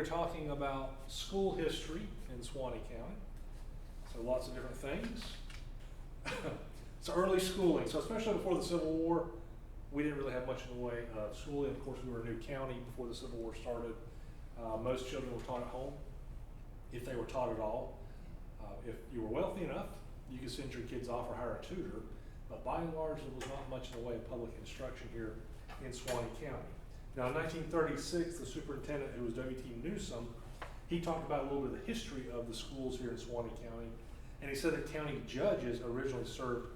are talking about school history in Suwannee County. So lots of different things. So early schooling. So especially before the Civil War, we didn't really have much in the way of schooling. Of course, we were a new county before the Civil War started. Most children were taught at home, if they were taught at all. If you were wealthy enough, you could send your kids off or hire a tutor. But by and large, there was not much in the way of public instruction here in Suwannee County. Now, in 1936, the superintendent, who was W.T. Newsom, he talked about a little bit of the history of the schools here in Suwannee County, and he said that county judges originally served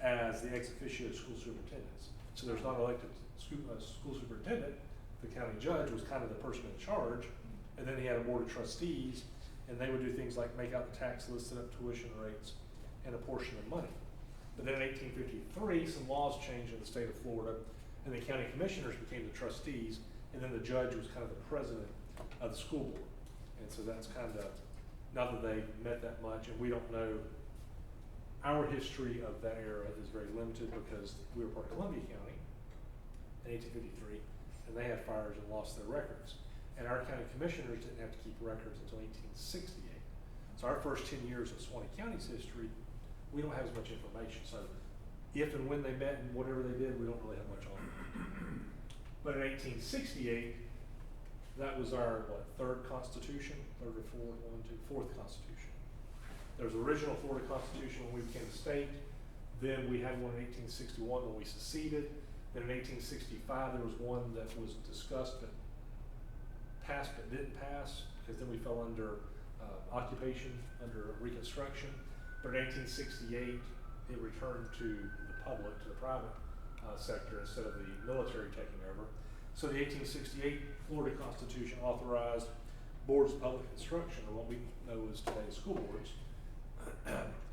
as the ex officio school superintendents. So there's not an elected school superintendent. The county judge was kind of the person in charge, and then he had a board of trustees, and they would do things like make out the tax list, set up tuition rates, and apportion the money. But then in 1853, some laws changed in the state of Florida, and the county commissioners became the trustees, and then the judge was kind of the president of the school board. And so that's kind of, not that they met that much, and we don't know, our history of that era is very limited because we were part of Columbia County in 1853, and they had fires and lost their records. And our county commissioners didn't have to keep records until 1868. So our first 10 years of Suwannee County's history, we don't have as much information. So if and when they met and whatever they did, we don't really have much on it. But in 1868, that was our, third constitution? Third or fourth? Fourth constitution. There was the original Florida Constitution when we became a state. Then we had one in 1861 when we seceded. Then in 1865, there was one that was discussed but passed but didn't pass, because then we fell under occupation, under Reconstruction. But in 1868, it returned to the public, to the private sector instead of the military taking over. So the 1868 Florida Constitution authorized boards of public instruction, or what we know as today's school boards,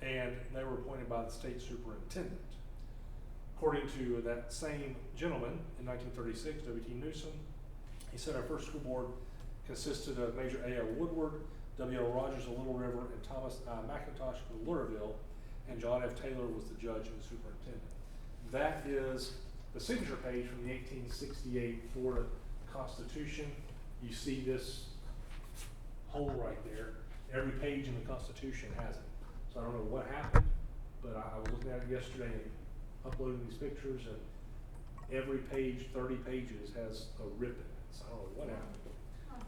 and they were appointed by the state superintendent. According to that same gentleman in 1936, W.T. Newsom, he said our first school board consisted of Major A.L. Woodward, W.L. Rogers of Little River, and Thomas McIntosh of Lurville, and John F. Taylor was the judge and the superintendent. That is the signature page from the 1868 Florida Constitution. You see this hole right there. Every page in the Constitution has it. So I don't know what happened, but I was looking at it yesterday and uploading these pictures, and every page, 30 pages, has a rip in it. So I don't know what happened.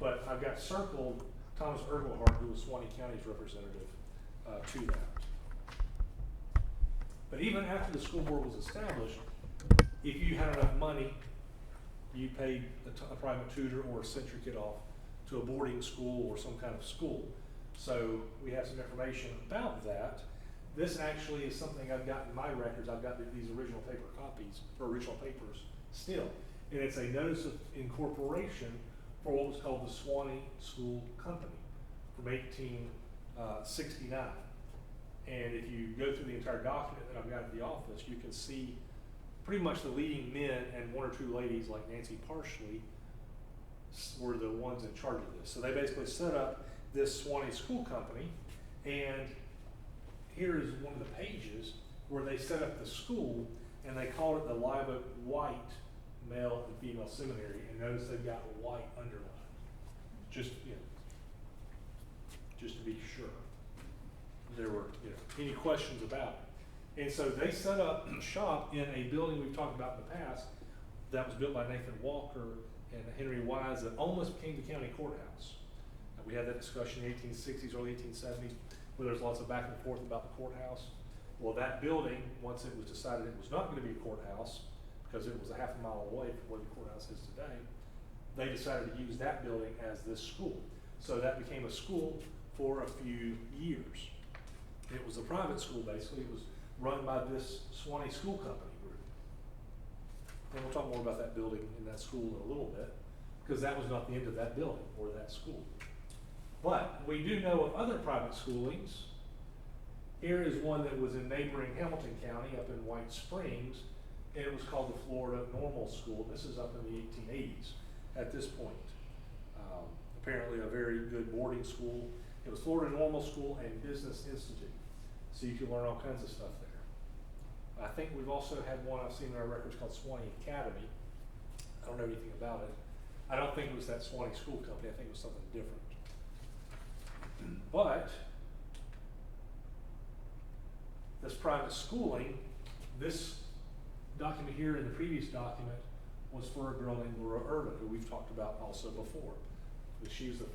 But I've got circled Thomas Ergelhart, who was Suwannee County's representative, to that. But even after the school board was established, if you had enough money, you paid a private tutor or sent your kid off to a boarding school or some kind of school. So we have some information about that. This actually is something I've got in my records. I've got these original paper copies, or original papers still. And it's a notice of incorporation for what was called the Suwannee School Company from 1869. And if you go through the entire document that I've got at the office, you can see pretty much the leading men and one or two ladies like Nancy Parsley were the ones in charge of this. So they basically set up this Suwannee School Company, and here is one of the pages where they set up the school, and they called it the Live Oak White Male and Female Seminary, and notice they've got white underlined. Just, just to be sure there were, any questions about it. And so they set up shop in a building we've talked about in the past that was built by Nathan Walker and Henry Wise that almost became the county courthouse. And we had that discussion in the 1860s, early 1870s, where there's lots of back and forth about the courthouse. Well, that building, once it was decided it was not going to be a courthouse, because it was a half a mile away from where the courthouse is today, they decided to use that building as this school. So that became a school for a few years. It was a private school, basically. It was run by this Suwannee School Company group. And we'll talk more about that building and that school in a little bit, because that was not the end of that building or that school. But we do know of other private schoolings. Here is one that was in neighboring Hamilton County up in White Springs, and it was called the Florida Normal School. This is up in the 1880s at this point. Apparently a very good boarding school. It was Florida Normal School and Business Institute. So you can learn all kinds of stuff there. I think we've also had one I've seen in our records called Suwannee Academy. I don't know anything about it. I don't think it was that Suwannee School Company, I think it was something different. But this private schooling, this document here and the previous document was for a girl named Laura Irvin, who we've talked about also before. She was the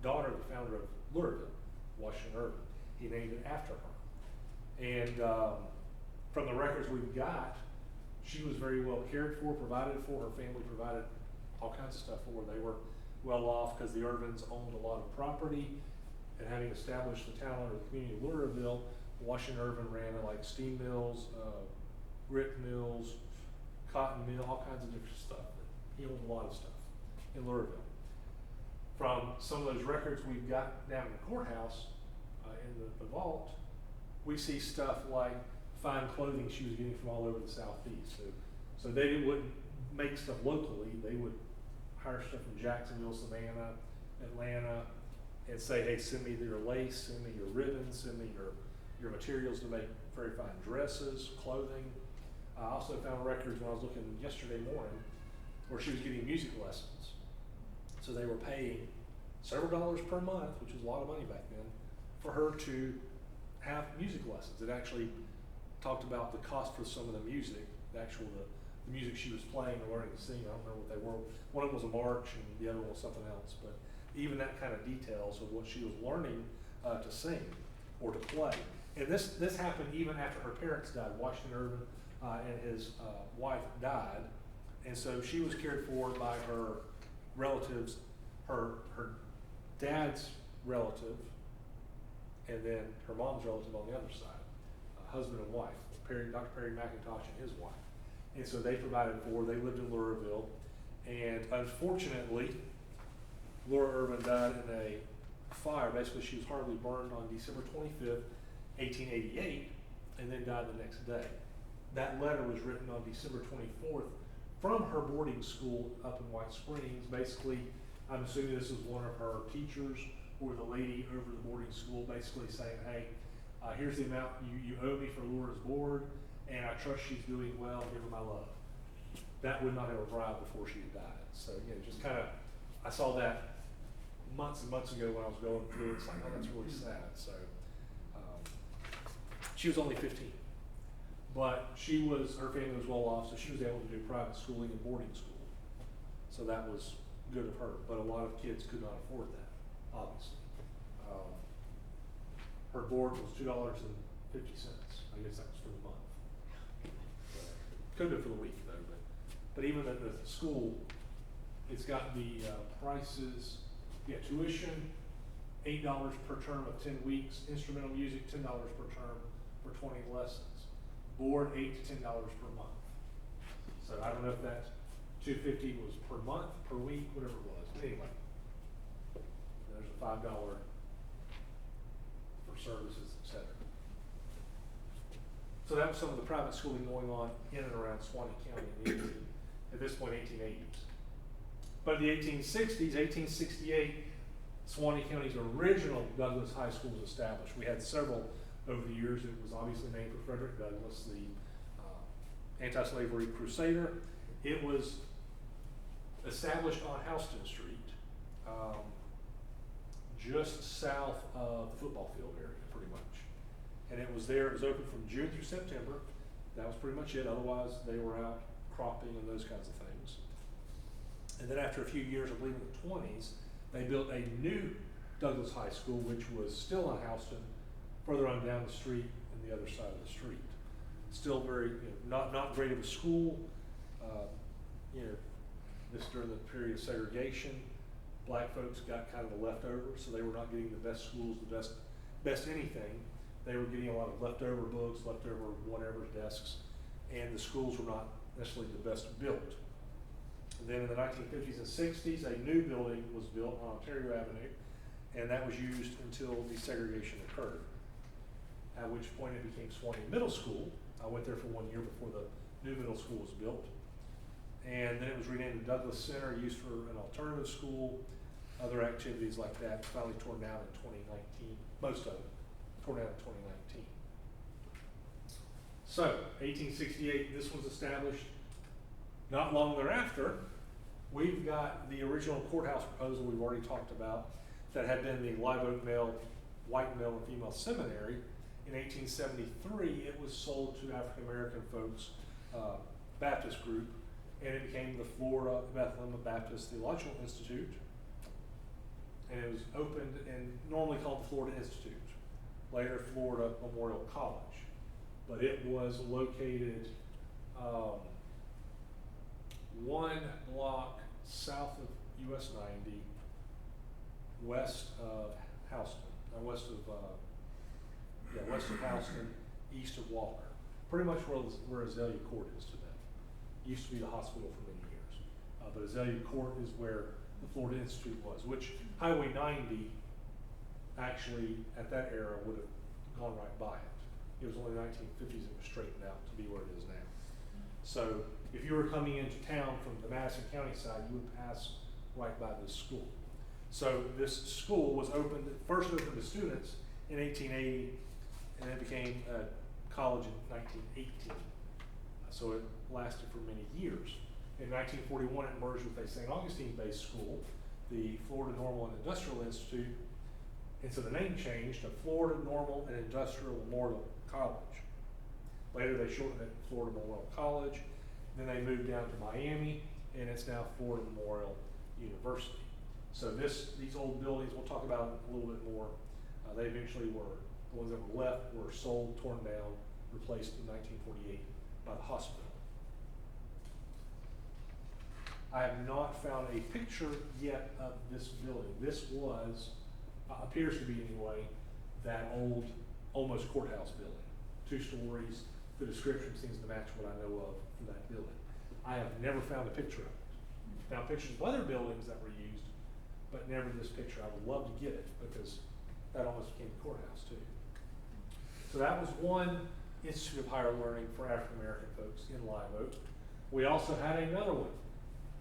daughter of the founder of Louisville, Washington Irvin. He named it after her. And from the records we've got, she was very well cared for, provided for. Her family provided all kinds of stuff for her. They were well off because the Irvins owned a lot of property, and having established the town under the community of Louisville, Washington Irvin ran like steam mills, grit mills, cotton mill, all kinds of different stuff. He owned a lot of stuff in Louisville. From some of those records we've got down in the courthouse, in the vault, we see stuff like fine clothing she was getting from all over the Southeast. So they wouldn't make stuff locally. They would hire stuff from Jacksonville, Savannah, Atlanta, and say, hey, send me your lace, send me your ribbons, send me your materials to make very fine dresses, clothing. I also found records when I was looking yesterday morning where she was getting music lessons. So they were paying several dollars per month, which was a lot of money back then, for her to have music lessons. It actually talked about the cost for some of the music, the music she was playing or learning to sing. I don't remember what they were. One of them was a march and the other one was something else. But even that kind of details of what she was learning to sing or to play. And this happened even after her parents died. Washington Irvin and his wife died. And so she was cared for by her relatives, her dad's relative, and then her mom's relative on the other side, husband and wife, Dr. Perry McIntosh and his wife. And so they provided for her. They lived in Louisville, and unfortunately, Laura Irvin died in a fire. Basically, she was horribly burned on December 25th, 1888, and then died the next day. That letter was written on December 24th from her boarding school up in White Springs. Basically, I'm assuming this was one of her teachers or the lady over the boarding school, basically saying, hey, here's the amount you owe me for Laura's board, and I trust she's doing well, give her my love. That would not have arrived before she had died. So, just kind of, I saw that months and months ago when I was going through it. It's like, oh, that's really sad. So, she was only 15. But her family was well off, so she was able to do private schooling and boarding school. So that was good of her. But a lot of kids could not afford that, obviously. Her board was $2.50. I guess that was for the month. Could have been for the week though. But even at the school, it's got the prices. Yeah, tuition, $8 per term of 10 weeks. Instrumental music, $10 per term for 20 lessons. Board, $8 to $10 per month. So I don't know if that $250 was per month, per week, whatever it was. But anyway, there's a $5 for services, etc. So that was some of the private schooling going on in and around Suwannee County in the at this point 1880s. But in the 1860s, 1868, Suwannee County's original Douglas High School was established. We had several over the years. It was obviously named for Frederick Douglass, the anti-slavery crusader. It was established on Houston Street, just south of the football field area, pretty much. And it was open from June through September. That was pretty much it. Otherwise, they were out cropping and those kinds of things. And then after a few years, I believe in the 20s, they built a new Douglas High School, which was still on Houston, further on down the street and the other side of the street. Still very, not great of a school. This during the period of segregation, black folks got kind of the leftovers, so they were not getting the best schools, the best anything. They were getting a lot of leftover books, leftover whatever desks, and the schools were not necessarily the best built. And then in the 1950s and 60s, a new building was built on Ontario Avenue, and that was used until desegregation occurred, at which point it became Suwannee Middle School. I went there for 1 year before the new middle school was built. And then it was renamed the Douglas Center, used for an alternative school, other activities like that, finally torn down in 2019, most of it torn down in 2019. So, 1868, this was established. Not long thereafter, We've got the original courthouse proposal we've already talked about that had been the Live Oak Male, White Male and Female Seminary. In 1873, it was sold to African American folks, Baptist group, and it became the Florida Bethlehem Baptist Theological Institute. And it was opened and normally called the Florida Institute, later Florida Memorial College. But it was located one block south of US 90, west of Houston, west of Houston, east of Walker. Pretty much where Azalea Court is today. Used to be the hospital for many years. But Azalea Court is where the Florida Institute was, which Highway 90 actually at that era would have gone right by it. It was only the 1950s it was straightened out to be where it is now. So if you were coming into town from the Madison County side, you would pass right by this school. So this school was first opened to students in 1880, and then became a college in 1918. So it lasted for many years. In 1941, it merged with a St. Augustine-based school, the Florida Normal and Industrial Institute, and so the name changed to Florida Normal and Industrial Memorial College. Later, they shortened it to Florida Memorial College. Then they moved down to Miami, and it's now Florida Memorial University. So these old buildings, we'll talk about a little bit more. They eventually were, the ones that were left were sold, torn down, replaced in 1948 by the hospital. I have not found a picture yet of this building. This was, appears to be anyway, that old, almost courthouse building. 2 stories. The description seems to match what I know of from that building. I have never found a picture of it. Found pictures of other buildings that were used, but never this picture. I would love to get it because that almost became the courthouse too. So that was one Institute of Higher Learning for African American folks in Live Oak. We also had another one.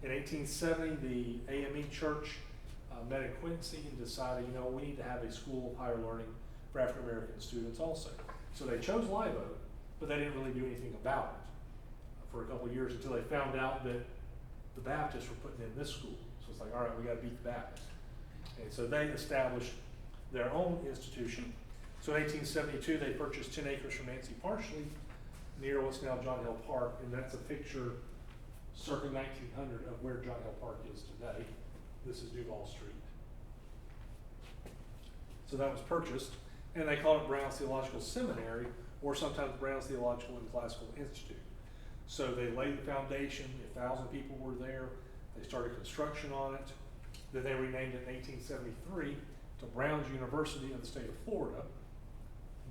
In 1870, the AME Church met in Quincy and decided, we need to have a school of higher learning for African American students also. So they chose Live Oak, but they didn't really do anything about it for a couple of years until they found out that the Baptists were putting in this school. So it's like, all right, we got to beat the Baptists. And so they established their own institution. So in 1872, they purchased 10 acres from Nancy Parsley near what's now John Hill Park, and that's a picture circa 1900 of where John Hill Park is today. This is Duval Street. So that was purchased, and they called it Brown's Theological Seminary, or sometimes Brown's Theological and Classical Institute. So they laid the foundation, 1,000 people were there, they started construction on it, then they renamed it in 1873 to Brown's University of the state of Florida,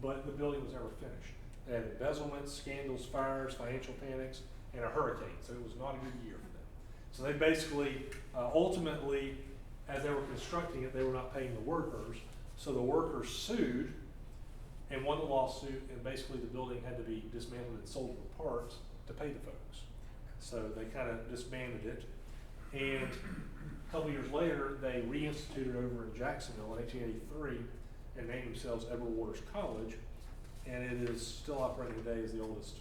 but the building was never finished. They had embezzlements, scandals, fires, financial panics, and a hurricane, so it was not a good year for them. So they basically, ultimately, as they were constructing it, they were not paying the workers, so the workers sued and won the lawsuit, and basically the building had to be dismantled and sold for parts to pay the folks. So they kind of disbanded it, and a couple years later, they reinstituted over in Jacksonville in 1883 and named themselves Edward Waters College, and it is still operating today as the oldest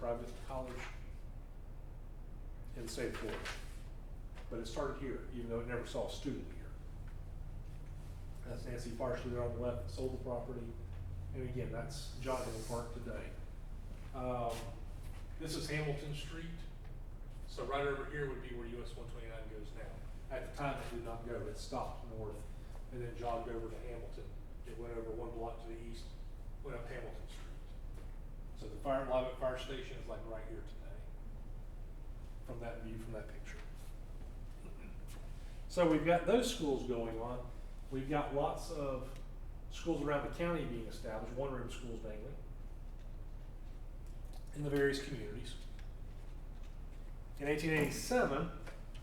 private college in the state of Florida. But it started here, even though it never saw a student here. That's Nancy Parsley there on the left that sold the property. And again, that's John Hill Park today. This is Hamilton Street. So right over here would be where US 129 goes now. At the time it did not go, it stopped north and then jogged over to Hamilton. It went over 1 block to the east, went up Hamilton Street. So the Live Oak Fire Station is like right here today, from that view, from that picture. So we've got those schools going on. We've got lots of schools around the county being established, one-room schools mainly, in the various communities. In 1887,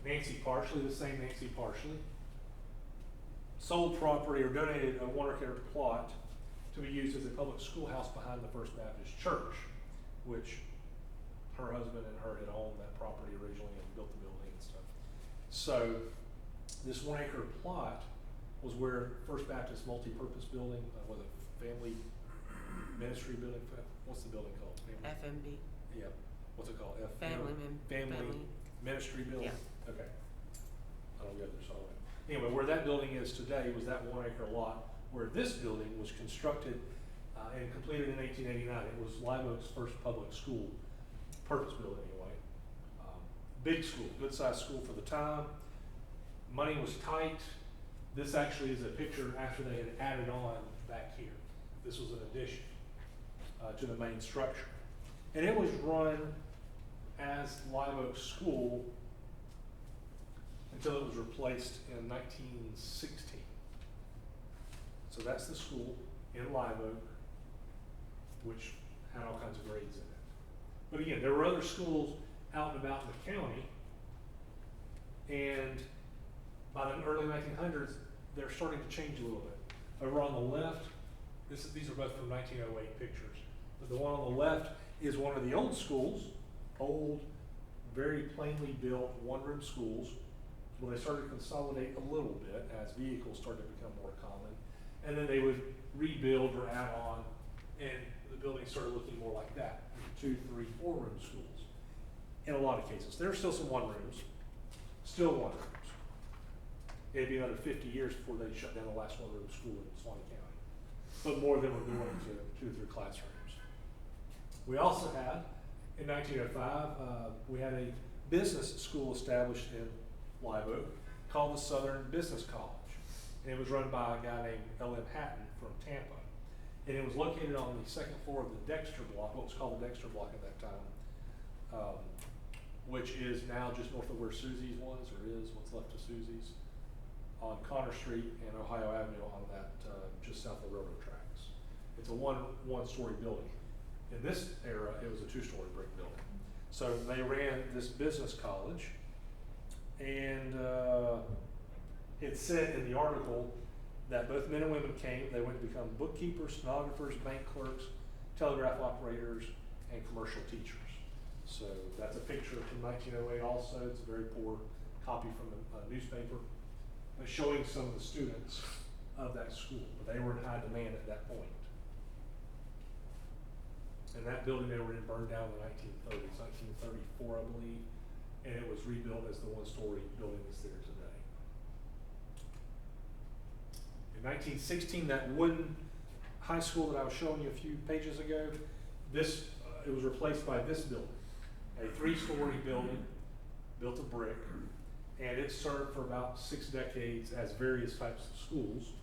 Nancy Parsley, the same Nancy Parsley, sold property or donated a 1-acre plot to be used as a public schoolhouse behind the First Baptist Church, which her husband and her had owned that property originally and built the building and stuff. So this 1-acre plot was where First Baptist multi-purpose building, was a family ministry building, what's the building called? FMB. Yeah, what's it called? Family Ministry building. Yeah. Okay. I don't get this all right. Anyway, where that building is today was that 1 acre lot where this building was constructed and completed in 1889. It was Live Oak's first public school, purpose built anyway. Big school, good sized school for the time. Money was tight. This actually is a picture after they had added on back here. This was an addition to the main structure. And it was run as Live Oak School until it was replaced in 1916. So that's the school in Live Oak, which had all kinds of grades in it. But again, there were other schools out and about in the county, and by the early 1900s, they're starting to change a little bit. Over on the left, these are both from 1908 pictures, but the one on the left is one of the old schools, old, very plainly built one-room schools. Well, they started to consolidate a little bit as vehicles started to become more common, and then they would rebuild or add on, and the building started looking more like that, 2, 3, 4-room schools. In a lot of cases, there are still some one-rooms, still one-rooms. It'd be another 50 years before they shut down the last one-room school in Suwannee County, but more than we're going to 2 or 3 classrooms. We also had, in 1905, we had a business school established in Live Oak called the Southern Business College. And it was run by a guy named L.M. Hatton from Tampa. And it was located on the 2nd floor of the Dexter block, what was called the Dexter block at that time, which is now just north of where Susie's was, or is, what's left of Susie's, on Connor Street and Ohio Avenue on that, just south of the railroad tracks. It's a one-story building. In this era, it was a 2-story brick building. So they ran this business college, and it said in the article that both men and women came. They went to become bookkeepers, stenographers, bank clerks, telegraph operators, and commercial teachers. So that's a picture from 1908 also. It's a very poor copy from the newspaper, but showing some of the students of that school. But they were in high demand at that point. And that building they were in burned down in the 1930s, 1934, I believe, and it was rebuilt as the 1-story building that's there today. In 1916, that wooden high school that I was showing you a few pages ago, it was replaced by this building, a 3-story building built of brick, and it served for about 6 decades as various types of schools.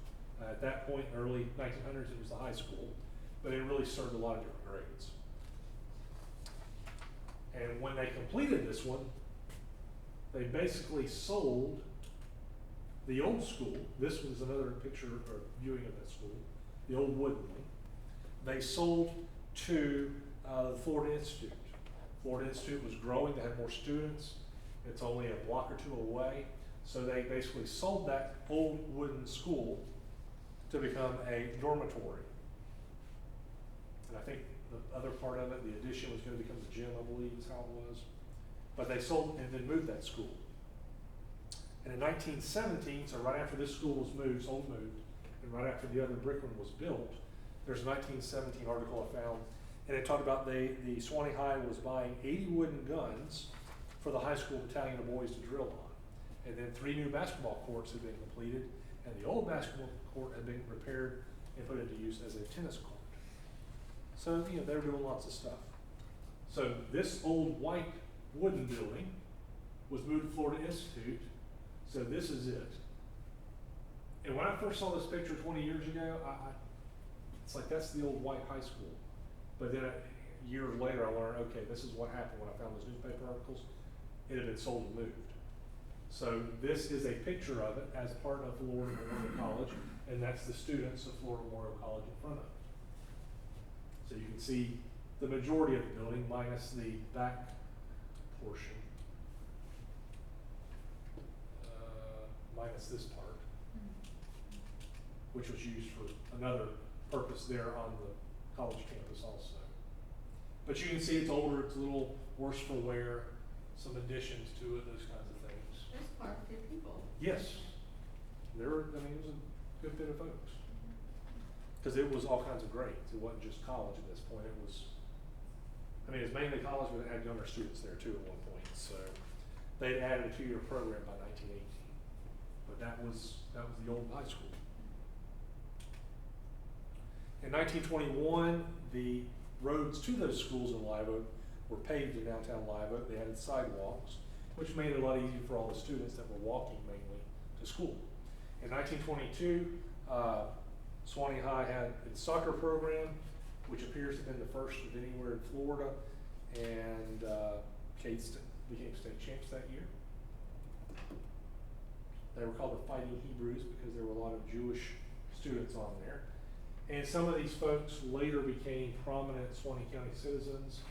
At that point, in the early 1900s, it was the high school, but it really served a lot of different grades. And when they completed this one, they basically sold the old school. This was another picture or viewing of that school, the old wooden one. They sold to the Florida Institute. Florida Institute was growing, they had more students. It's only a block or 2 away. So they basically sold that old wooden school to become a dormitory. And I think the other part of it, the addition, was going to become the gym, I believe is how it was. But they sold and then moved that school. And in 1917, so right after this school was moved, and right after the other brick one was built, there's a 1917 article I found, and it talked about the Suwannee High was buying 80 wooden guns for the high school battalion of boys to drill on. And then 3 new basketball courts had been completed, and the old basketball court had been repaired and put into use as a tennis court. So, they were doing lots of stuff. So this old white wooden building was moved to Florida Institute. So this is it. And when I first saw this picture 20 years ago, it's like, that's the old white high school. But then years later, I learned, okay, this is what happened when I found those newspaper articles. It had been sold and moved. So this is a picture of it as part of Florida Memorial College, and that's the students of Florida Memorial College in front of it. So you can see the majority of the building minus the back portion, minus this part, which was used for another purpose there on the college campus also. But you can see it's older, it's a little worse for wear, some additions to it, those kinds of things. There's quite a few people. Yes, it was a good bit of folks. Because it was all kinds of grades. It wasn't just college at this point. It was mainly college, but it had younger students there too at one point. So They'd added a 2-year program by 1918, but that was the old high school. In 1921, the roads to those schools in Live Oak were paved in downtown Live Oak. They added sidewalks, which made it a lot easier for all the students that were walking mainly to school. In 1922, Suwannee High had its soccer program, which appears to have been the first of anywhere in Florida, and became state champs that year. They were called the Fighting Hebrews because there were a lot of Jewish students on there. And some of these folks later became prominent Suwannee County citizens.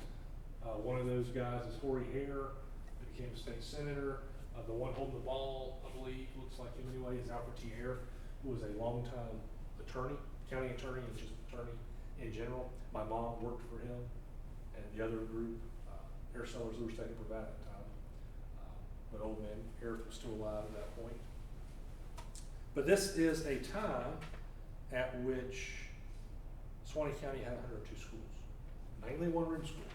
One of those guys is Horry Hare, who became a state senator. The one holding the ball, I believe, looks like him anyway, is Alfred T. Hare, who was a longtime attorney, county attorney, and just attorney in general. My mom worked for him, and the other group, Air Sellers, who were taking for that at the time. But old man Eric was still alive at that point. But this is a time at which Suwannee County had 102 schools, mainly one-room schools.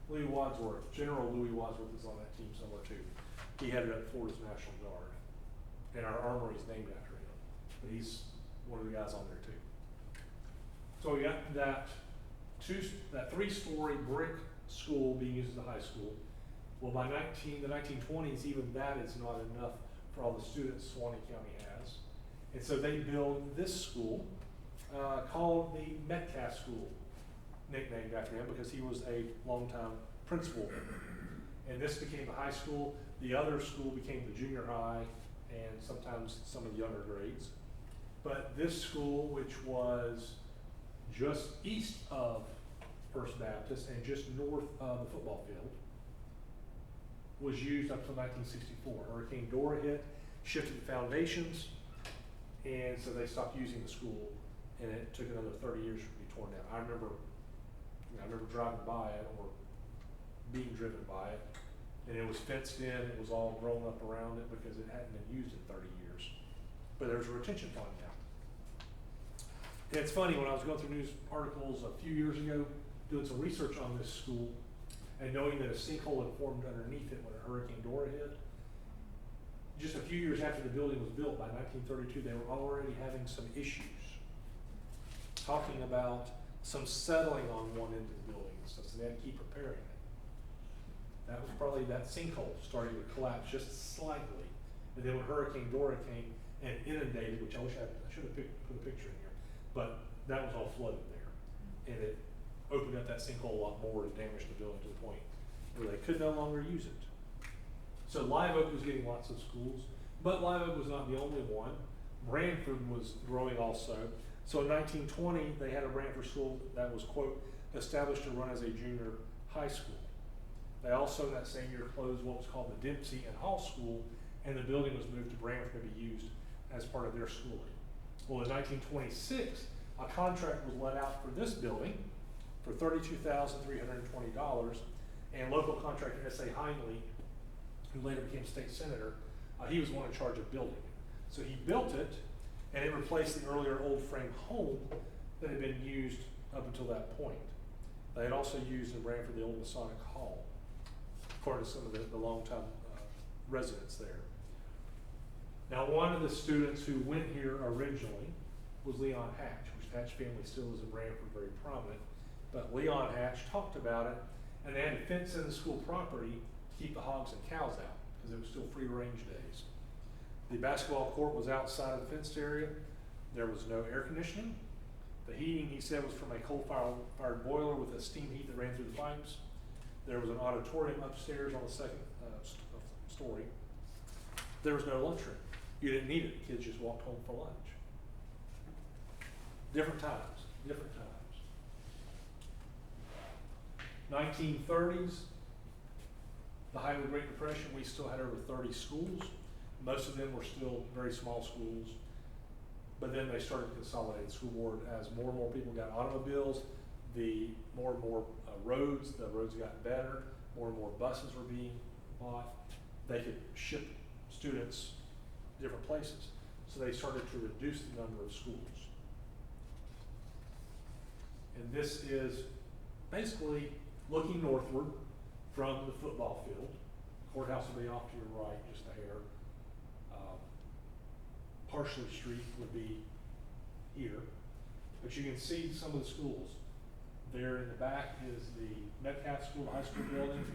Louis Wadsworth, General Louis Wadsworth is on that team somewhere too. He headed up Florida's National Guard, and our armory is named after him. But he's one of the guys on there too. So we got that 3-story brick school being used as a high school. Well, by the 1920s, even that is not enough for all the students Suwannee County has. And so they built this school called the Metcalf School, nicknamed after him because he was a longtime principal. And this became the high school. The other school became the junior high and sometimes some of the younger grades. But this school, which was just east of First Baptist and just north of the football field, was used up until 1964. Hurricane Dora hit, shifted the foundations, and so they stopped using the school, and it took another 30 years for it to be torn down. I remember driving by it or being driven by it, and it was fenced in, it was all grown up around it because it hadn't been used in 30 years. But there was a retention pond now. And it's funny, when I was going through news articles a few years ago, doing some research on this school, and knowing that a sinkhole had formed underneath it when a Hurricane Dora hit, just a few years after the building was built, by 1932, they were already having some issues, talking about some settling on one end of the building and stuff, so they had to keep repairing it. That was probably that sinkhole starting to collapse just slightly, and then when Hurricane Dora came and inundated, which I wish I should have put a picture in here, but that was all flooded there, and it opened up that sinkhole a lot more and damaged the building to the point where they could no longer use it. So Live Oak was getting lots of schools, but Live Oak was not the only one. Branford was growing also. So in 1920, they had a Branford school that was, quote, established to run as a junior high school. They also, that same year, closed what was called the Dempsey and Hall School, and the building was moved to Branford to be used as part of their schooling. Well, in 1926, a contract was let out for this building for $32,320, and local contractor S.A. Heinley, who later became state senator, he was the one in charge of building it. So he built it, and it replaced the earlier old frame home that had been used up until that point. They had also used in Branford the old Masonic Hall, according to some of the longtime residents there. Now, one of the students who went here originally was Leon Hatch, which Hatch family still is in Branford, very prominent. But Leon Hatch talked about it, and they had to fence in the school property to keep the hogs and cows out, because it was still free range days. The basketball court was outside of the fenced area. There was no air conditioning. The heating, he said, was from a coal-fired boiler with a steam heat that ran through the pipes. There was an auditorium upstairs on the second story. There was no lunchroom. You didn't need it. The kids just walked home for lunch. Different times. 1930s, the height of the Great Depression, we still had over 30 schools. Most of them were still very small schools, but then they started consolidating the school board as more and more people got automobiles, the more and more roads got better, more and more buses were being bought. They could ship students different places, so they started to reduce the number of schools. And this is basically looking northward. from the football field. Courthouse will be off to your right, just a hair. Parsley Street would be here, but you can see some of the schools. There in the back is the Metcalf School, the high school building.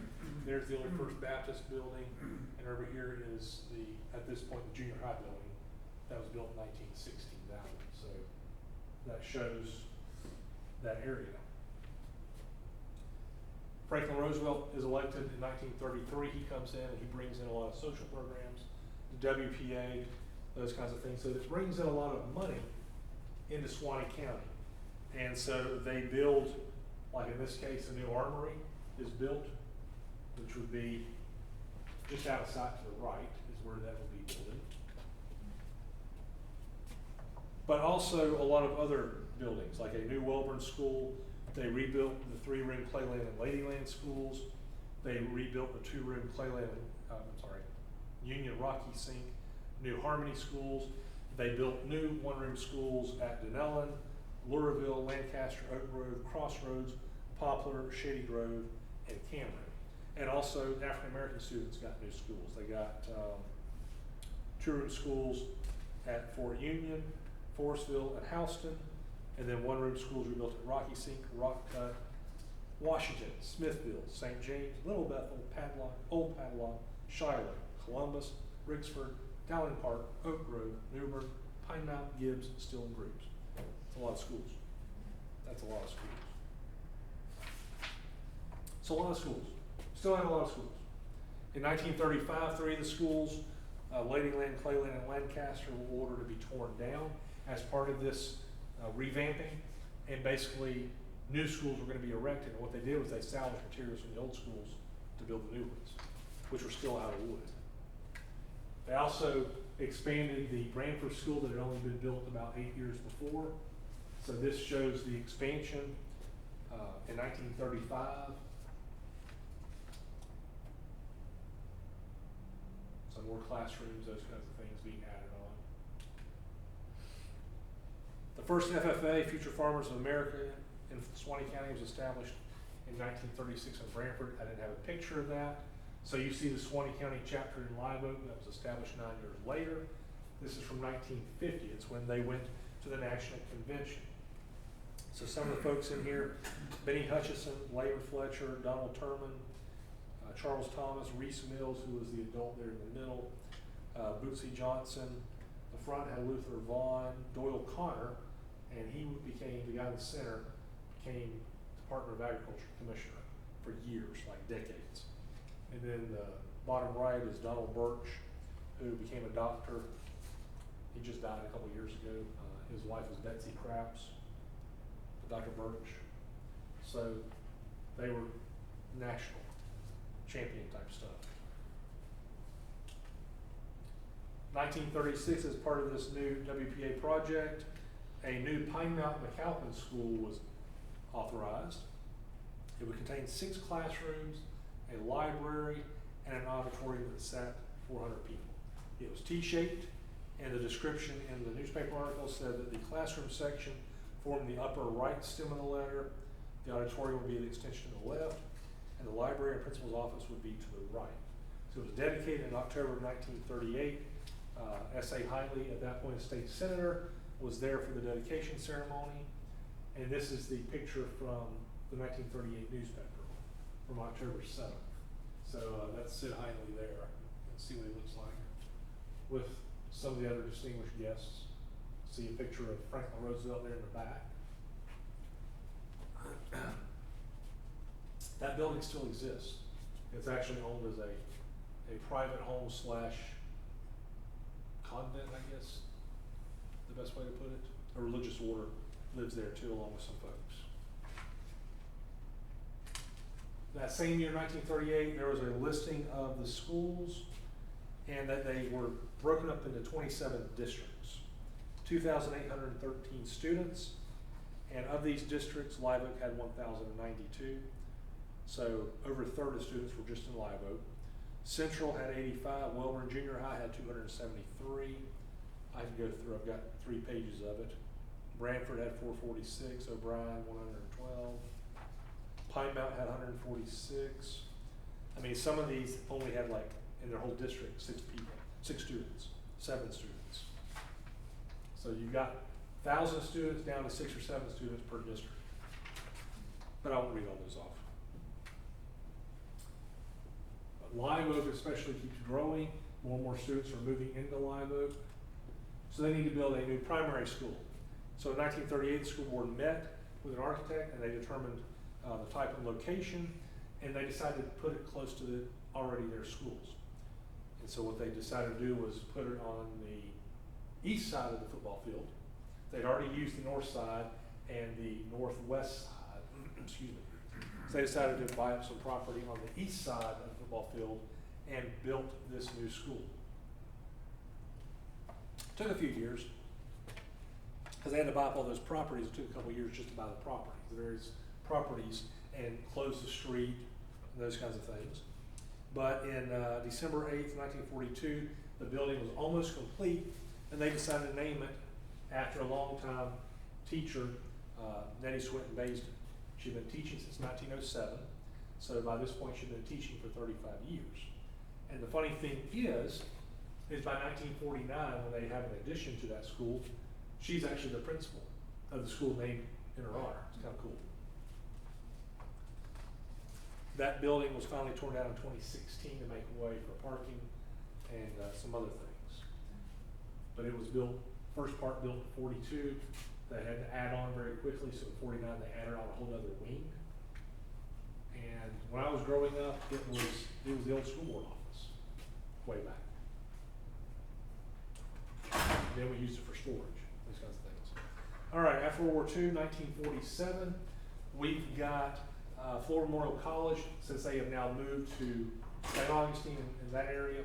There's the old First Baptist building, and over here is the, at this point, the junior high building that was built in 1916. So that shows that area. Franklin Roosevelt is elected in 1933. He comes in and he brings in a lot of social programs, the WPA, those kinds of things. So it brings in a lot of money into Suwannee County. And so they build, like in this case, a new armory is built, which would be just out of sight to the right is where that would be built. But also a lot of other buildings, like a new Welborn School. They rebuilt the 3-room Clayland and Ladyland schools. They rebuilt the 2-room Clayland, Union Rocky Sink, new Harmony schools. They built new 1-room schools at Dunellen, Lurville, Lancaster, Oak Grove, Crossroads, Poplar, Shady Grove, and Cameron. And also African American students got new schools. They got 2-room schools at Fort Union, Forestville, and Houston, and then 1-room schools rebuilt at Rocky Sink, Rock Cut, Washington, Smithville, St. James, Little Bethel, Padlock, Old Padlock, Shiloh, Columbus, Ricksford, Dowling Park, Oak Grove, Newbern, Pine Mountain, Gibbs, Still, and Groups. That's a lot of schools. That's a lot of schools. It's a lot of schools. Still had a lot of schools. In 1935, 3 of the schools, Ladyland, Clayland, and Lancaster, were ordered to be torn down as part of this revamping, and basically new schools were going to be erected. And what they did was they salvaged materials from the old schools to build the new ones, which were still out of wood. They also expanded the Branford School that had only been built about 8 years before. So this shows the expansion in 1935. Some more classrooms, those kinds of things being added on. The first FFA, Future Farmers of America, in Suwannee County was established in 1936 in Branford. I didn't have a picture of that. So you see the Suwannee County chapter in Live Oak that was established 9 years later. This is from 1950. It's when they went to the National Convention. So some of the folks in here, Benny Hutchison, Laban Fletcher, Donald Turman, Charles Thomas, Reese Mills, who was the adult there in the middle, Bootsy Johnson. The front had Luther Vaughn, Doyle Connor, and he became, the guy in the center, became Department of Agriculture Commissioner for years, like decades. And then the bottom right is Donald Birch, who became a doctor. He just died a couple years ago. His wife was Betsy Craps, Dr. Birch. So they were national champion type stuff. 1936, as part of this new WPA project, a new Pine Mountain McAlpin School was authorized. It would contain 6 classrooms, a library, and an auditorium that sat 400 people. It was T-shaped, and the description in the newspaper article said that the classroom section formed the upper right stem of the letter, the auditorium would be the extension to the left, and the library and principal's office would be to the right. So it was dedicated in October of 1938. S.A. Hiley, at that point a state senator, was there for the dedication ceremony. And this is the picture from the 1938 newspaper from October 7th. So that's Sid Hiley there. Let's see what he looks like with some of the other distinguished guests. See a picture of Franklin Roosevelt there in the back. That building still exists. It's actually owned as a private home slash convent, I guess, the best way to put it. A religious order lives there too, along with some folks. That same year, 1938, there was a listing of the schools, and that they were broken up into 27 districts, 2,813 students, and of these districts, Live Oak had 1,092. So over a third of students were just in Live Oak. Central had 85, Welborn Junior High had 273. I can go through, I've got 3 pages of it. Branford had 446, O'Brien 112. Pine Mountain had 146. I mean, some of these only had like, in their whole district, 6 people, 6 students, 7 students. So you got 1,000 students down to 6 or 7 students per district. But I won't read all those off. But Live Oak especially keeps growing. More and more students are moving into Live Oak. So they need to build a new primary school. So in 1938, the school board met with an architect and they determined the type and location, and they decided to put it close to already their schools. And so what they decided to do was put it on the east side of the football field. They'd already used the north side and the northwest side, excuse me. So they decided to buy up some property on the east side of the football field and built this new school. Took a few years, because they had to buy up all those properties. It took a couple of years just to buy the properties, the various properties, and close the street, and those kinds of things. But in December 8th, 1942, the building was almost complete, and they decided to name it after a long-time teacher, Nettie Swinton Baisden. She'd been teaching since 1907, so by this point she'd been teaching for 35 years. And the funny thing is by 1949, when they have an addition to that school, she's actually the principal of the school named in her honor. It's kind of cool. That building was finally torn down in 2016 to make way for parking and some other things. But it was built, first part built in 42. They had to add on very quickly, so in 49 they added on a whole other wing. And when I was growing up, it was the old school board office, way back. And then we used it for storage, these kinds of things. All right, after World War II, 1947, we've got Florida Memorial College, since they have now moved to St. Augustine in that area.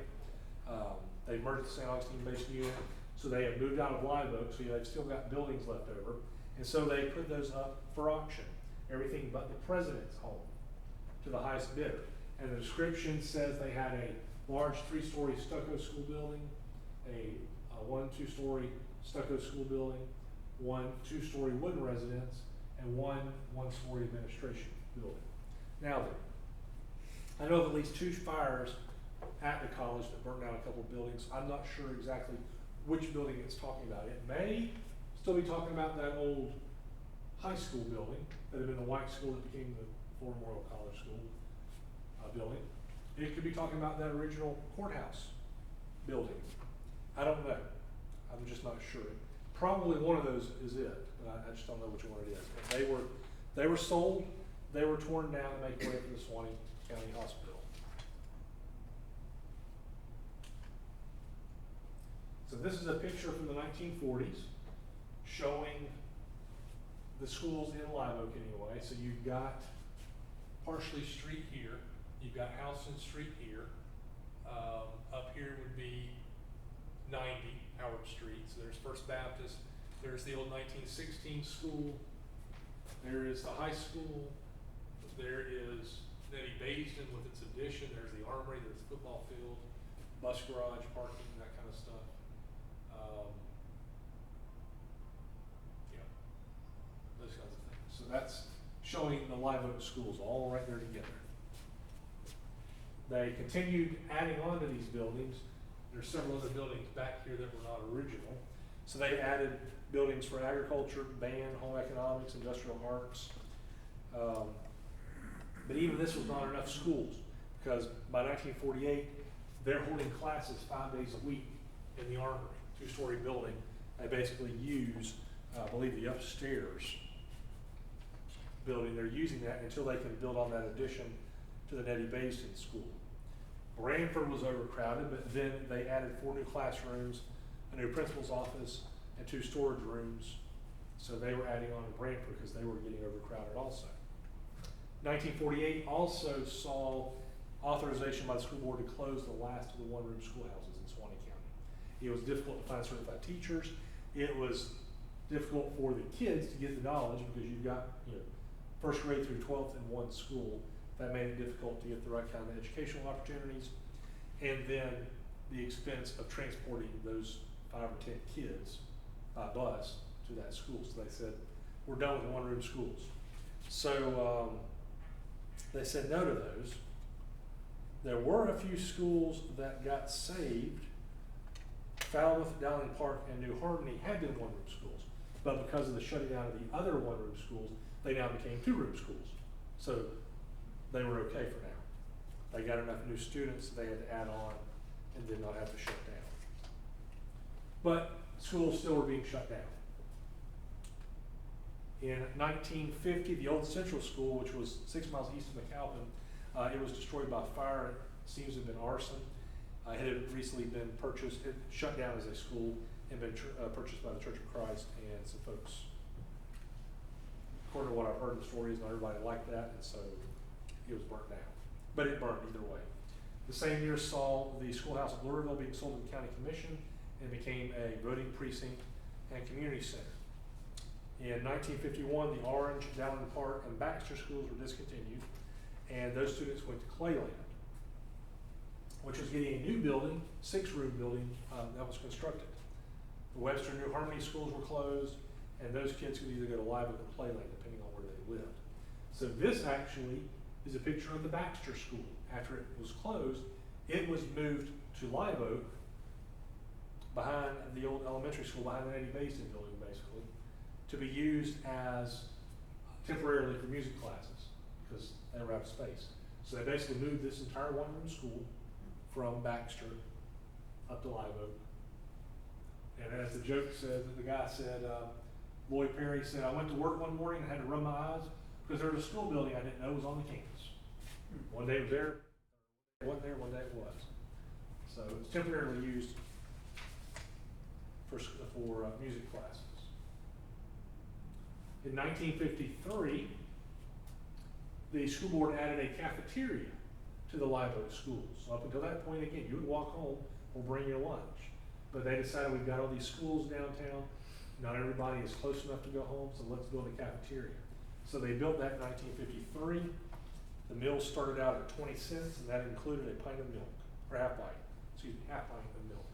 They merged the St. Augustine-based unit, so they have moved out of Live Oak, so they've still got buildings left over. And so they put those up for auction, everything but the president's home, to the highest bidder. And the description says they had a large 3-story stucco school building, a 1 2-story stucco school building, 1 2-story wooden residence, and 1 1-story administration building. Now then, I know of at least 2 fires at the college that burned down a couple of buildings. I'm not sure exactly which building it's talking about. It may still be talking about that old high school building that had been the white school that became the Florida Memorial College School building. It could be talking about that original courthouse building. I don't know. I'm just not sure. Probably one of those is it, but I just don't know which one it is. But they were sold. They were torn down to make way for the Suwannee County Hospital. So this is a picture from the 1940s showing the schools in Live Oak anyway. So you've got Parsley Street here. You've got Houston Street here. Up here would be 90 Howard Street. So there's First Baptist. There's the old 1916 school. There is the high school. There is Nettie Baisden with its addition. There's the armory. There's the football field, bus garage, parking, that kind of stuff. Yeah, those kinds of things. So that's showing the Live Oak schools all right there together. They continued adding on to these buildings. There's several other buildings back here that were not original. So they added buildings for agriculture, band, home economics, industrial arts. But even this was not enough schools, because by 1948, they're holding classes 5 days a week in the armory, 2-story building. They basically use, I believe, the upstairs building. They're using that until they can build on that addition to the Nettie Baisden School. Branford was overcrowded, but then they added 4 new classrooms, a new principal's office, and 2 storage rooms. So they were adding on to Branford because they were getting overcrowded also. 1948 also saw authorization by the school board to close the last of the 1-room schoolhouses in Suwannee County. It was difficult to find certified teachers. It was difficult for the kids to get the knowledge because you've got, first grade through 12th in one school. That made it difficult to get the right kind of educational opportunities. And then the expense of transporting those 5 or 10 kids by bus to that school. So they said, we're done with the 1-room schools. So they said no to those. There were a few schools that got saved. Falmouth, Dowling Park, and New Harmony had been one-room schools, but because of the shutting down of the other one-room schools, they now became two-room schools. So they were okay for now. They got enough new students they had to add on and did not have to shut down. But schools still were being shut down. In 1950, the old Central School, which was 6 miles east of McAlpin, it was destroyed by fire. It seems to have been arson. It had recently been purchased, it shut down as a school and been purchased by the Church of Christ and some folks. According to what I've heard in the stories, not everybody liked that, and so it was burnt down. But it burned either way. The same year saw the schoolhouse of Louisville being sold to the county commission and became a voting precinct and community center. In 1951, the Orange, Dowling Park, and Baxter schools were discontinued, and those students went to Clayland, which was getting a new building, 6-room building, that was constructed. The Webster and New Harmony schools were closed, and those kids could either go to Live Oak or Playland, depending on where they lived. So this actually is a picture of the Baxter School. After it was closed, it was moved to Live Oak, behind the old elementary school, behind the Eddie Basin building, basically, to be used as temporarily for music classes, because they were out of space. So they basically moved this entire one-room school from Baxter up to Live Oak. And as the joke said, the guy said, Lloyd Perry said, I went to work one morning and had to rub my eyes because there was a school building I didn't know was on the campus. One day it was there, it wasn't there, one day it was. So it's temporarily used for music classes. In 1953, the school board added a cafeteria to the Live Oak schools. So up until that point, again, you would walk home or bring your lunch. But they decided we've got all these schools downtown, not everybody is close enough to go home, so let's build a cafeteria. So they built that in 1953. The meal started out at 20 cents, and that included a pint of milk, or half pint of milk.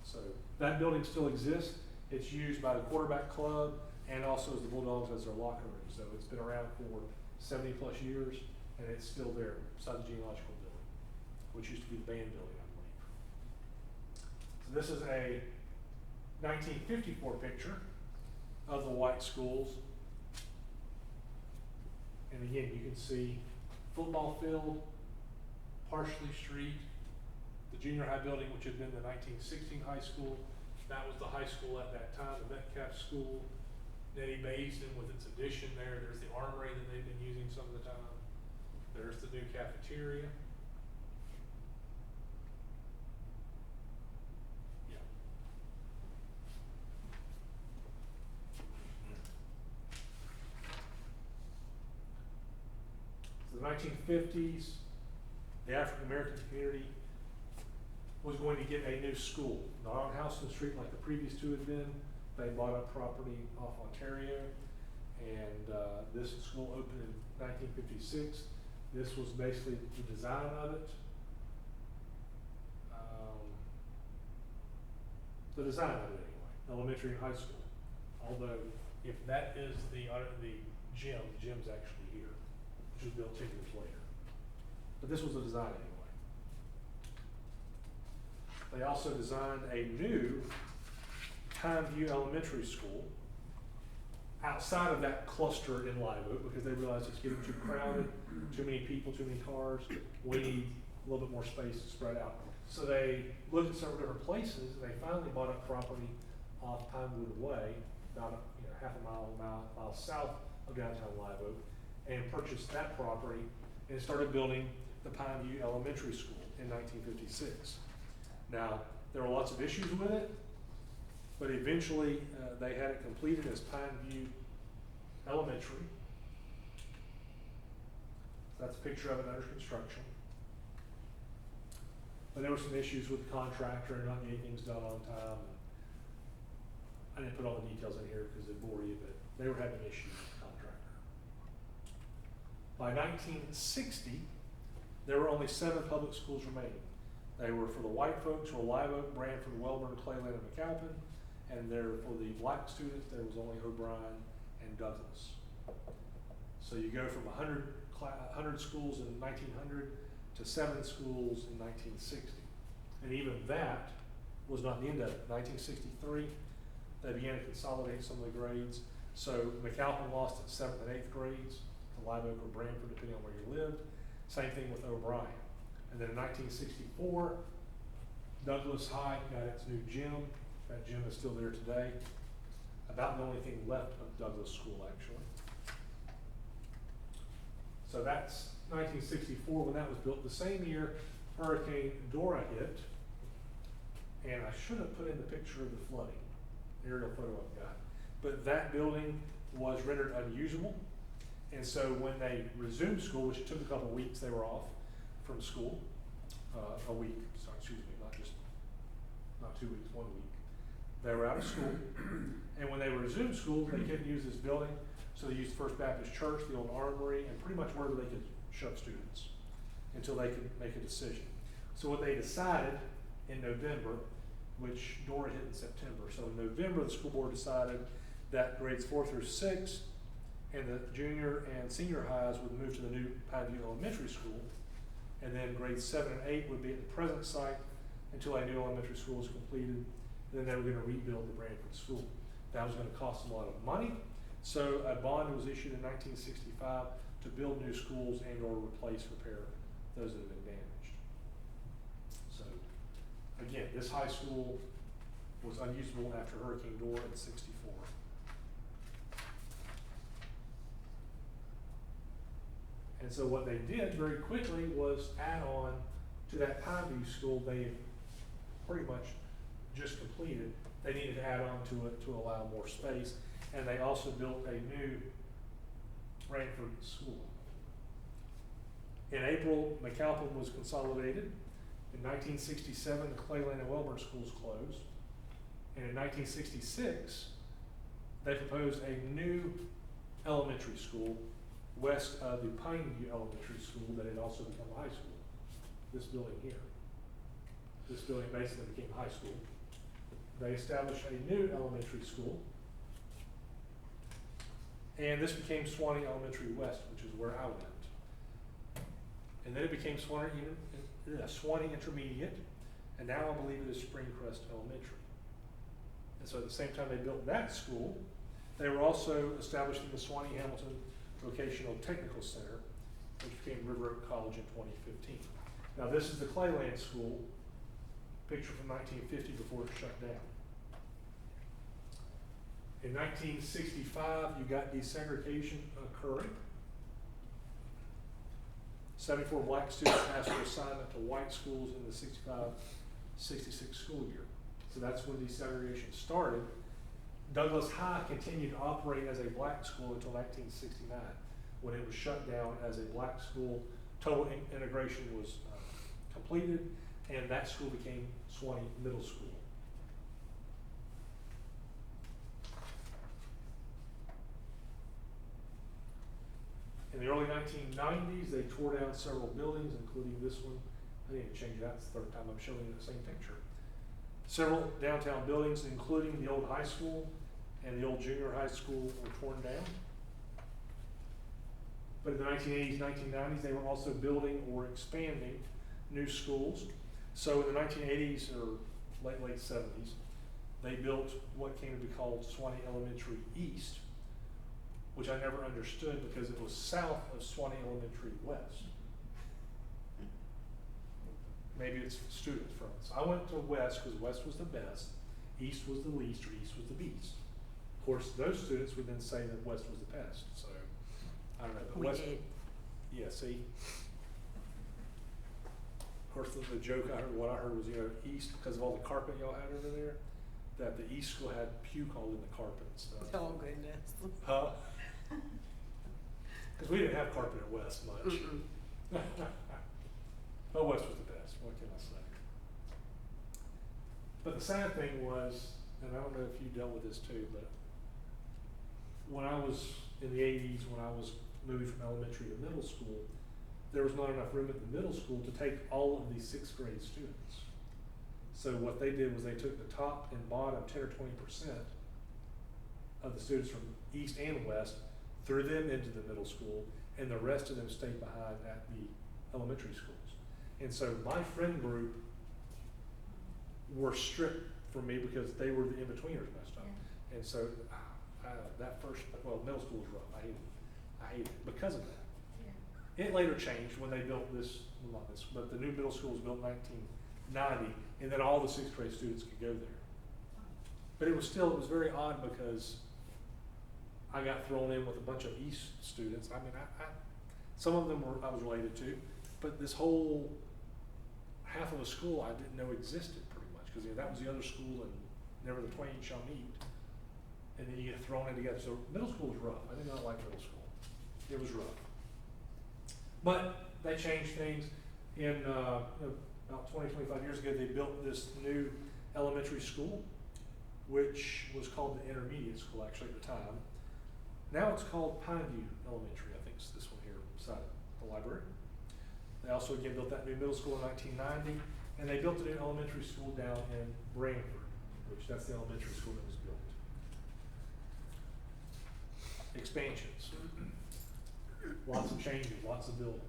So that building still exists. It's used by the quarterback club and also as the Bulldogs as their locker room. So it's been around for 70 plus years, and it's still there, beside the genealogical building, which used to be the band building, I believe. So this is a 1954 picture of the white schools. And again, you can see football field, Parsley Street, the junior high building, which had been the 1916 high school. That was the high school at that time, the Metcalf School. Nettie Basin with its addition there. There's the armory that they've been using some of the time. There's the new cafeteria. Yeah. So the 1950s, the African American community was going to get a new school, not on Houston Street like the previous two had been. They bought up property off Ontario, and this school opened in 1956. This was basically the design of it. The design of it anyway, elementary and high school. Although, if that is the gym's actually here, which was built 10 years later. But this was the design anyway. They also designed a new Pineview Elementary School outside of that cluster in Live Oak because they realized it's getting too crowded, too many people, too many cars. We need a little bit more space to spread out. So they looked at several different places, and they finally bought up property off Pinewood Way, about half a mile south of downtown Live Oak, and purchased that property and started building the Pineview Elementary School in 1956. Now, there were lots of issues with it, but eventually they had it completed as Pineview Elementary. That's a picture of it under construction. But there were some issues with the contractor and not getting things done on time. I didn't put all the details in here because it'd bore you, but they were having issues with the contractor. By 1960, there were only 7 public schools remaining. They were for the white folks, were Live Oak, Branford, Welborn, Clayland, and McAlpin. And there for the black students, there was only O'Brien and Douglas. So you go from 100 schools in 1900 to 7 schools in 1960. And even that was not the end of it. 1963, they began to consolidate some of the grades. So McAlpin lost its 7th and 8th grades to Live Oak or Branford, depending on where you lived. Same thing with O'Brien. And then in 1964, Douglas High got its new gym. That gym is still there today. About the only thing left of Douglas School, actually. So that's 1964 when that was built. The same year Hurricane Dora hit, and I should have put in the picture of the flooding, aerial photo I've got. But that building was rendered unusable, and so when they resumed school, which it took a couple of weeks, they were off from school, a week, sorry, excuse me, not 2 weeks, 1 week. They were out of school, and when they resumed school, they couldn't use this building, so they used First Baptist Church, the old armory, and pretty much wherever they could shove students until they could make a decision. So what they decided in November, which Dora hit in September, so in November the school board decided that grades 4 through 6 and the junior and senior highs would move to the new Pineview Elementary School, and then grades 7 and 8 would be at the present site until a new elementary school was completed. Then they were going to rebuild the Branford School. That was going to cost a lot of money, so a bond was issued in 1965 to build new schools and or replace, repair those that had been damaged. So again, this high school was unusable after Hurricane Dora in '64. And so what they did very quickly was add on to that Pineview school they pretty much just completed. They needed to add on to it to allow more space, and they also built a new Branford School. In April, McAlpin was consolidated. In 1967, the Clayland and Welborn schools closed. And in 1966, they proposed a new elementary school west of the Pineview Elementary School that had also become a high school. This building here. This building basically became a high school. They established a new elementary school. And this became Suwannee Elementary West, which is where I went. And then it became Suwannee Intermediate, and now I believe it is Springcrest Elementary. And so at the same time they built that school, they were also establishing the Suwannee Hamilton Vocational Technical Center, which became River Oak College in 2015. Now this is the Clayland School, picture from 1950 before it shut down. In 1965, you got desegregation occurring. 74 black students asked for assignment to white schools in the 65-66 school year. So that's when desegregation started. Douglas High continued to operate as a black school until 1969, when it was shut down as a black school. Total integration was completed, and that school became Suwannee Middle School. In the early 1990s, they tore down several buildings, including this one. I need to change that. It's the third time I'm showing you the same picture. Several downtown buildings, including the old high school and the old junior high school, were torn down. But in the 1980s, 1990s, they were also building or expanding new schools. So in the 1980s or late 70s, they built what came to be called Suwannee Elementary East, which I never understood because it was south of Suwannee Elementary West. Maybe it's student preference. I went to West because West was the best, East was the least, or East was the beast. Of course, those students would then say that West was the best. So I don't know. But We West, did. yeah, see. Of course, the joke I heard, what I heard was, East, because of all the carpet y'all had over there, that the East school had puke all in the carpet and stuff. Oh, goodness. Huh? Because we didn't have carpet at West much. But West was the best, what can I say? But the sad thing was, and I don't know if you dealt with this too, but when I was in the 80s, when I was moving from elementary to middle school, there was not enough room at the middle school to take all of these 6th grade students. So what they did was they took the top and bottom 10 or 20% of the students from East and West, threw them into the middle school, and the rest of them stayed behind at the elementary schools. And so my friend group were stripped from me because they were the in-betweeners messed up. Yeah. And so that first, well, middle school was rough. I hated it because of that. Yeah. It later changed when they built this, well, not this, but the new middle school was built in 1990, and then all the sixth grade students could go there. But it was very odd because I got thrown in with a bunch of East students. I mean, some of them I was related to, but this whole half of a school I didn't know existed pretty much, because that was the other school and never the twain shall meet. And then you get thrown in together. So middle school was rough. I did not like middle school. It was rough. But they changed things. In about 20, 25 years ago, they built this new elementary school, which was called the intermediate school actually at the time. Now it's called Pineview Elementary. I think it's this one here beside the library. They also again built that new middle school in 1990, and they built a new elementary school down in Branford, which that's the elementary school that was built. Expansions. Lots of changes, lots of buildings.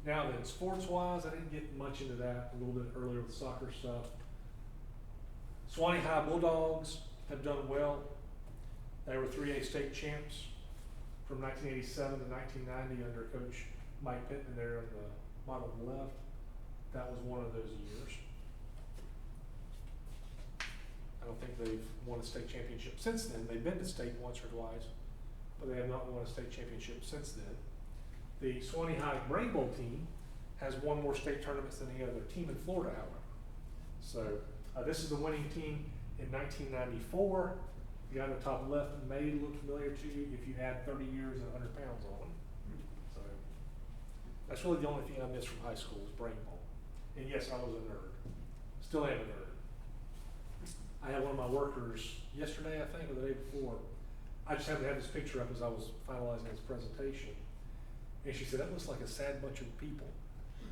Now then, sports-wise, I didn't get much into that a little bit earlier with soccer stuff. Suwannee High Bulldogs have done well. They were 3A state champs from 1987 to 1990 under Coach Mike Pittman there on the bottom of the left. That was one of those years. I don't think they've won a state championship since then. They've been to state once or twice, but they have not won a state championship since then. The Suwannee High Brain Bowl team has won more state tournaments than any other team in Florida, however. So this is the winning team in 1994. The guy on the top left may look familiar to you if you add 30 years and 100 pounds on him. So that's really the only thing I missed from high school was Brain Bowl. And yes, I was a nerd. Still am a nerd. I had one of my workers yesterday, I think, or the day before. I just happened to have this picture up as I was finalizing this presentation. And she said, that looks like a sad bunch of people.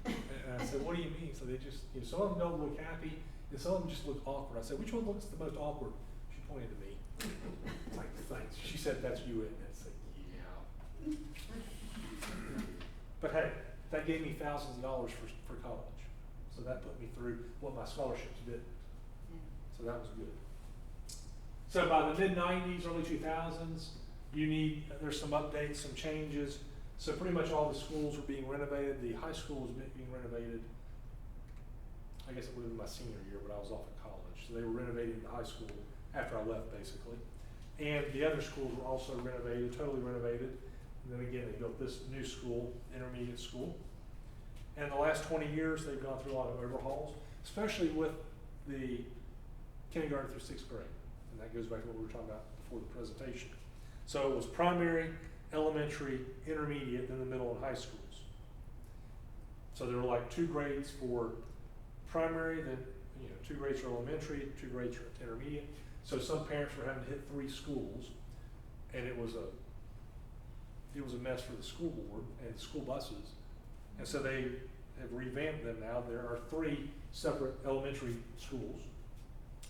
And I said, what do you mean? So they just, some of them don't look happy, and some of them just look awkward. I said, which one looks the most awkward? She pointed to me. Like, thanks. She said, that's you, isn't it? I said, yeah. But hey, that gave me thousands of dollars for college. So that put me through what my scholarships did. So that was good. So by the mid-90s, early 2000s, there's some updates, some changes. So pretty much all the schools were being renovated. The high school was being renovated. I guess it would have been my senior year, but I was off at college. So they were renovating the high school after I left, basically. And the other schools were also renovated, totally renovated. And then again, they built this new school, intermediate school. And in the last 20 years, they've gone through a lot of overhauls, especially with the kindergarten through sixth grade. And that goes back to what we were talking about before the presentation. So it was primary, elementary, intermediate, then the middle and high schools. So there were like 2 grades for primary, then 2 grades for elementary, 2 grades for intermediate. So some parents were having to hit 3 schools, and it was a mess for the school board and the school buses. And so they have revamped them now. There are 3 separate elementary schools,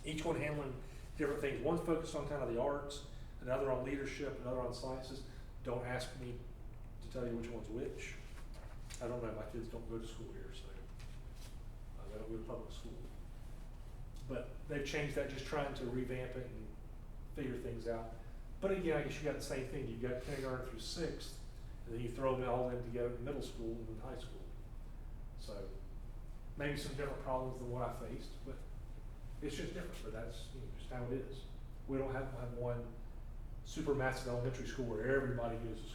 each one handling different things. One's focused on kind of the arts, another on leadership, another on sciences. Don't ask me to tell you which one's which. I don't know. My kids don't go to school here, so they don't go to public school. But they've changed that, just trying to revamp it and figure things out. But again, I guess you got the same thing. You've got kindergarten through 6th, and then you throw them all in together in middle school and then high school. So maybe some different problems than what I faced, but it's just different. But that's just how it is. We don't have one super massive elementary school where everybody goes to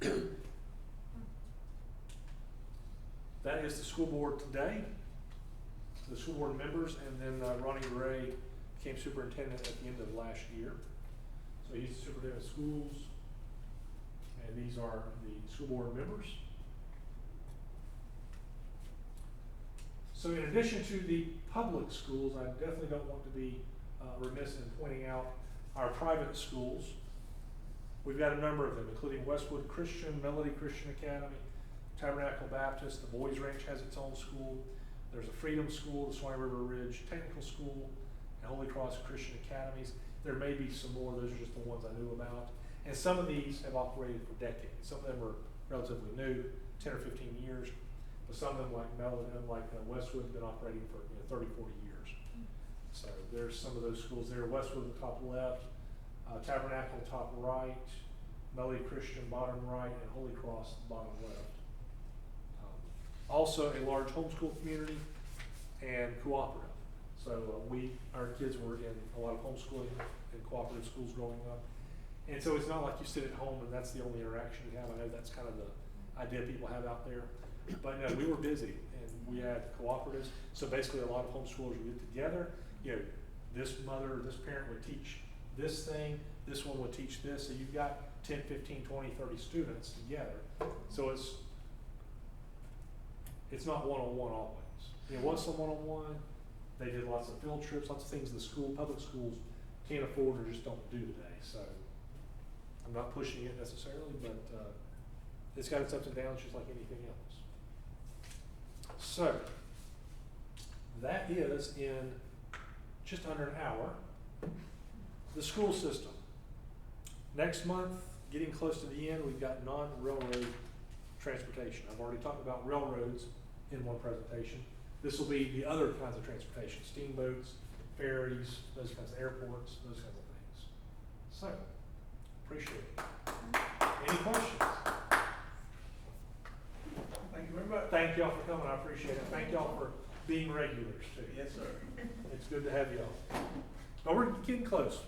school. That is the school board today, the school board members, and then Ronnie Gray became superintendent at the end of last year. So he's the superintendent of schools, and these are the school board members. So in addition to the public schools, I definitely don't want to be remiss in pointing out our private schools. We've got a number of them, including Westwood Christian, Melody Christian Academy, Tabernacle Baptist, the Boys Ranch has its own school. There's a Freedom School, the Suwannee River Ridge Technical School, and Holy Cross Christian Academies. There may be some more, those are just the ones I knew about. And some of these have operated for decades. Some of them are relatively new, 10 or 15 years. But some of them like Westwood's been operating for 30, 40 years. So there's some of those schools there. Westwood at the top left, Tabernacle top right, Melody Christian bottom right, and Holy Cross bottom left. Also a large homeschool community and cooperative. So our kids were in a lot of homeschooling and cooperative schools growing up. And so it's not like you sit at home and that's the only interaction you have. I know that's kind of the idea people have out there. But no, we were busy and we had cooperatives. So basically a lot of homeschoolers would get together. This mother or this parent would teach this thing, this one would teach this. So you've got 10, 15, 20, 30 students together. So it's not one-on-one always. It was some one-on-one. They did lots of field trips, lots of things the public schools can't afford or just don't do today. So I'm not pushing it necessarily, but it's got its ups and downs just like anything else. So that is in just under an hour. The school system. Next month, getting close to the end, we've got non-railroad transportation. I've already talked about railroads in one presentation. This will be the other kinds of transportation, steamboats, ferries, those kinds of airports, those kinds of things. So, appreciate it. Any questions? Thank you very much. Thank y'all for coming, I appreciate it. Thank y'all for being regulars too. Yes, sir. It's good to have y'all. Oh, we're getting close.